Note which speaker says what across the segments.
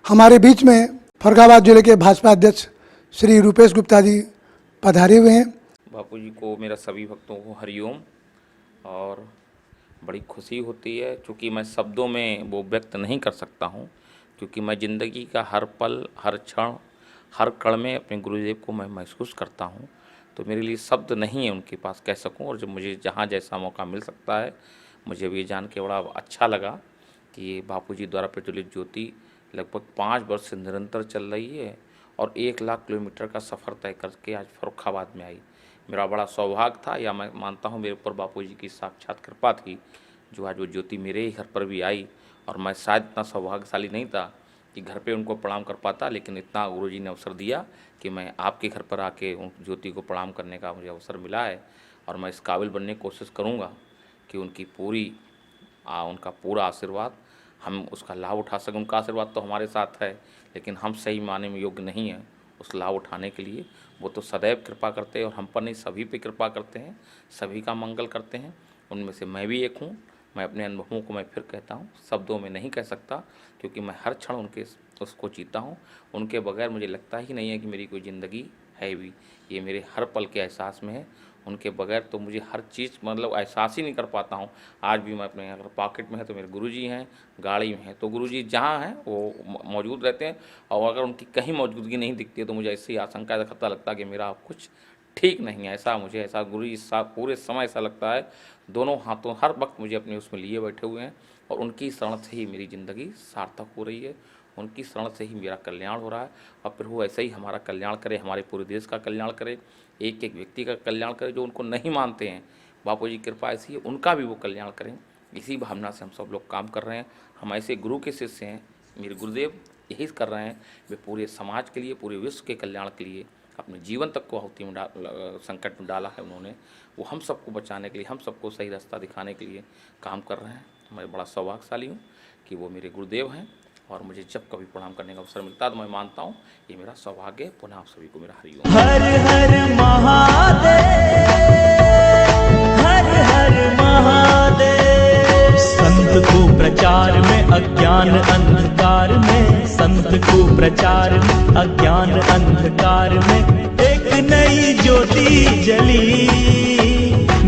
Speaker 1: हमारे बीच में फरुखाबाद जिले के भाजपा अध्यक्ष श्री रूपेश गुप्ता जी पधारे हुए हैं।
Speaker 2: बापू जी को मेरा सभी भक्तों को हरिओम। और बड़ी खुशी होती है क्योंकि मैं शब्दों में वो व्यक्त नहीं कर सकता हूँ, क्योंकि मैं ज़िंदगी का हर पल, हर क्षण, हर कण में अपने गुरुदेव को मैं महसूस करता हूँ। तो मेरे लिए शब्द नहीं है उनके पास कह सकूँ। और जब मुझे जहाँ जैसा मौका मिल सकता है, मुझे भी ये जान के बड़ा अच्छा लगा कि ये बापू जी द्वारा प्रज्वलित ज्योति लगभग 5 वर्ष से निरंतर चल रही है और 1 लाख किलोमीटर का सफ़र तय करके आज फरुखाबाद में आई। मेरा बड़ा सौभाग्य था, या मैं मानता हूँ मेरे ऊपर बापू जी की साक्षात कृपा थी, जो आज वो ज्योति मेरे ही घर पर भी आई। और मैं शायद इतना सौभाग्यशाली नहीं था कि घर पे उनको प्रणाम कर पाता, लेकिन इतना गुरुजी ने अवसर दिया कि मैं आपके घर पर आके उन ज्योति को प्रणाम करने का मुझे अवसर मिला है। और मैं इस काबिल बनने की कोशिश करूँगा कि उनका पूरा आशीर्वाद हम उसका लाभ उठा सकें। उनका आशीर्वाद तो हमारे साथ है, लेकिन हम सही माने में योग्य नहीं हैं उस लाभ उठाने के लिए। वो तो सदैव कृपा करते हैं और हम पर नहीं, सभी पे कृपा करते हैं, सभी का मंगल करते हैं। उनमें से मैं भी एक हूँ। मैं अपने अनुभवों को मैं फिर कहता हूँ, शब्दों में नहीं कह सकता, क्योंकि मैं हर क्षण उसको जीता हूँ। उनके बगैर मुझे लगता ही नहीं है कि मेरी कोई ज़िंदगी है भी। ये मेरे हर पल के एहसास में है। उनके बगैर तो मुझे हर चीज़ मतलब एहसास ही नहीं कर पाता हूँ। आज भी मैं अपने अगर पॉकेट में है तो मेरे गुरुजी हैं, गाड़ी में है तो गुरुजी जहाँ हैं वो मौजूद रहते हैं। और अगर उनकी कहीं मौजूदगी नहीं दिखती है तो मुझे ऐसी आशंका का खतरा लगता है कि मेरा कुछ ठीक नहीं है। ऐसा गुरुजी पूरे समय ऐसा लगता है, दोनों हाथों हर वक्त मुझे अपने उसमें लिए बैठे हुए हैं। और उनकी शरण से ही मेरी ज़िंदगी सार्थक हो रही है, उनकी शरण से ही मेरा कल्याण हो रहा है। और फिर वो ऐसे ही हमारा कल्याण करे, हमारे पूरे देश का कल्याण करे, एक एक व्यक्ति का कल्याण करे जो उनको नहीं मानते हैं। बापू जी कृपा ऐसी है, उनका भी वो कल्याण करें, इसी भावना से हम सब लोग काम कर रहे हैं। हम ऐसे गुरु के शिष्य हैं, मेरे गुरुदेव यही कर रहे हैं। वे पूरे समाज के लिए, पूरे विश्व के कल्याण के लिए अपने जीवन तक को आहुति में संकट में डाला है उन्होंने। वो हम सबको बचाने के लिए, हम सबको सही रास्ता दिखाने के लिए काम कर रहे हैं। मैं बड़ा सौभाग्यशाली हूँ कि वो मेरे गुरुदेव हैं। और मुझे जब कभी प्रणाम करने का अवसर मिलता है तो मैं मानता हूँ ये मेरा सौभाग्य है। पुनः आप सभी को मेरा हरिओम।
Speaker 3: हर हर महादेव, हर हर महादेव। संत को प्रचार में अज्ञान अंधकार में, संत को प्रचार में अज्ञान अंधकार में एक नई ज्योति जली,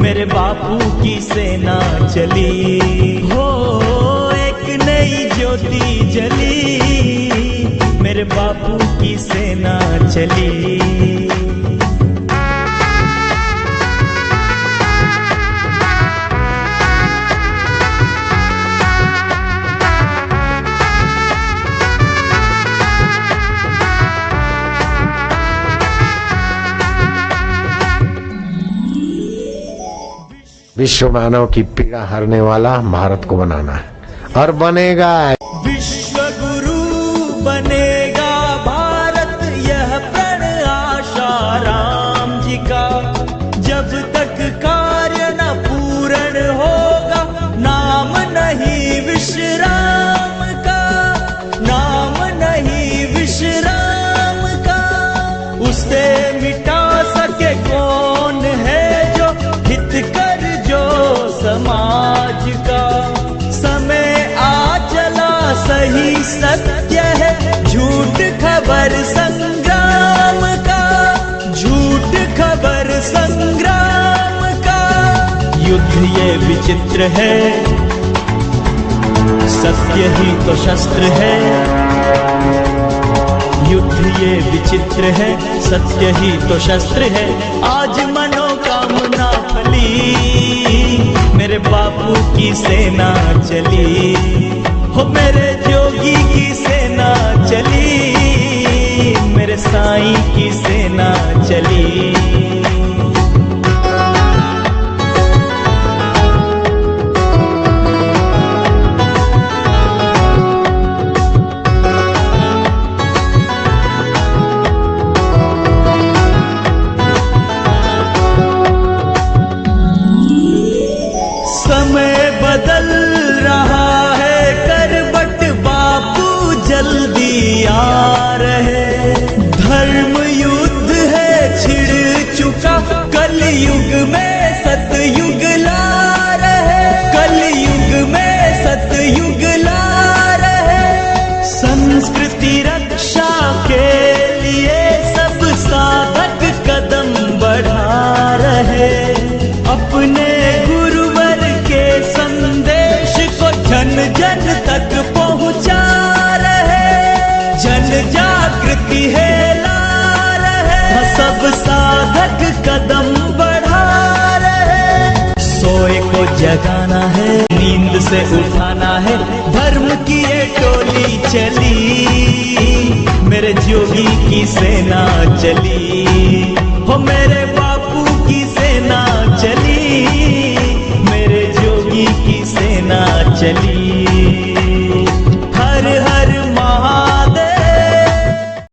Speaker 3: मेरे बापू की सेना चली हो। एक नई ज्योति जली, मेरे बापू की सेना चली।
Speaker 4: विश्व मानव की पीड़ा हरने वाला भारत को बनाना है और बनेगा।
Speaker 3: विश्व गुरु बनेगा भारत, यह प्रण आशा राम जी का। जब तक कार्य न पूर्ण होगा, नाम नहीं विश्राम का, नाम नहीं विश्राम का। उसे मिटा सके कौन है जो हित कर जो समाज का। समय आ चला सही सत्य है, झूठ खबर संग्राम का, झूठ खबर संग्राम का। युद्ध ये विचित्र है, सत्य ही तो शस्त्र है। युद्ध ये विचित्र है, सत्य ही तो शस्त्र है। आज मनोकामना फली, मेरे बापू की सेना चली हो। मेरे जोगी की सेना चली, मेरे साईं की सेना चली। समय बदल रहा है, करवट बापू जल्दी आ रहे। धर्म युद्ध है छिड़ चुका, कलयुग में सतयुग ला रहे, कलयुग में सतयुग ला रहे। संस्कृति को जगाना है, नींद से उठाना है, धर्म की ये टोली चली, मेरे जोगी की सेना चली। हो